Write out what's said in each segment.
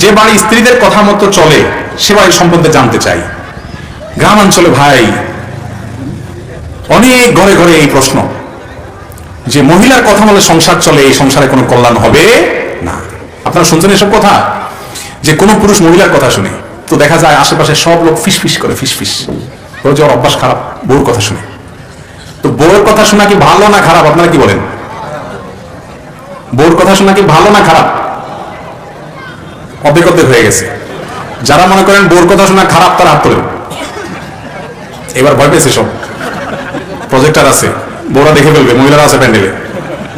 যে বাড়ি স্ত্রীদের কথা মতো চলে সে বাড়ির সম্বন্ধে জানতে চাই। গ্রামাঞ্চলে ভাই অনেক ঘরে ঘরে এই প্রশ্ন যে মহিলার কথা বলে সংসার চলে, এই সংসারে কোনো কল্যাণ হবে না। আপনারা শুনছেন এসব কথা, যে কোনো পুরুষ মহিলার কথা শুনে তো দেখা যায় আশেপাশে সব লোক ফিস ফিস করে, ফিস ফিস যে ওর অভ্যাস খারাপ বউর কথা শুনে। তো বউর কথা শোনা কি ভালো না খারাপ, আপনারা কি বলেন? বউর কথা শোনা কি ভালো না খারাপ? অর্ধেক অর্ধেক হয়ে গেছে। যারা মনে করেন বউর কথা শোনা খারাপ তারা হাত তোলেন। এবার ভয় পেয়েছে সব, প্রজেক্টর আছে, বউরা দেখে ফেলবে, মহিলারা আছে প্যান্ডেলে,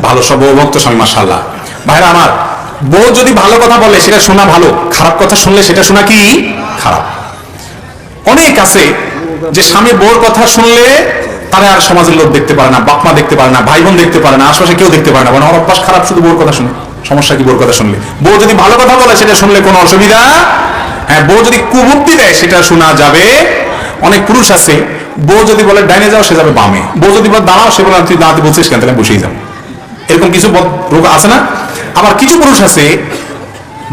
ভালো সব বউ ভক্ত স্বামী মাশাআল্লাহ। ভাইরা আমার, বউ যদি ভালো কথা বলে সেটা শোনা ভালো, খারাপ কথা শুনলে সেটা শোনা কি খারাপ। অনেক আছে যে স্বামী বউর কথা শুনলে তারা আর সমাজের লোক দেখতে পারে না, বাপ মা দেখতে পারে না, ভাই বোন দেখতে পারে না, আশেপাশে কেউ দেখতে পারে না, মানে আমার অভ্যাস খারাপ শুধু বউর কথা শুনে। সমস্যা কি বউর কথা শুনলে? বউ যদি ভালো কথা বলে সেটা শুনলে কোনো অসুবিধা, হ্যাঁ, বউ যদি কুবুদ্ধি দেয় সেটা শোনা যাবে। অনেক পুরুষ আছে বউ যদি বলে ডাইনে যাও সে যাবে বামে, বউ যদি বলে দাঁড়াও সে বলে তুই দাঁড়াতে বলছিস কেন, তাহলে বসেই যাও। এরকম কিছু রোগ আছে না? আবার কিছু পুরুষ আছে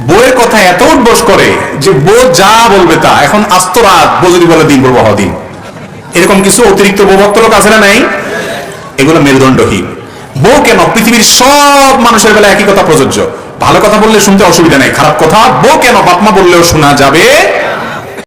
বউয়ের কথা এত উদ্বোস করে যে বউ যা বলবে তা, এখন আস্ত রাত বউ যদি বলে দিন বলবো দিন। এরকম কিছু অতিরিক্ত বৌভক্ত লোক আছে না নাই? এগুলো মেরুদণ্ডহীন। বউ কেন? পৃথিবীর সব মানুষের বেলা একই কথা প্রযোজ্য, ভালো কথা বললে শুনতে অসুবিধা নেই, খারাপ কথা বউ কেন বাপমা বললেও শোনা যাবে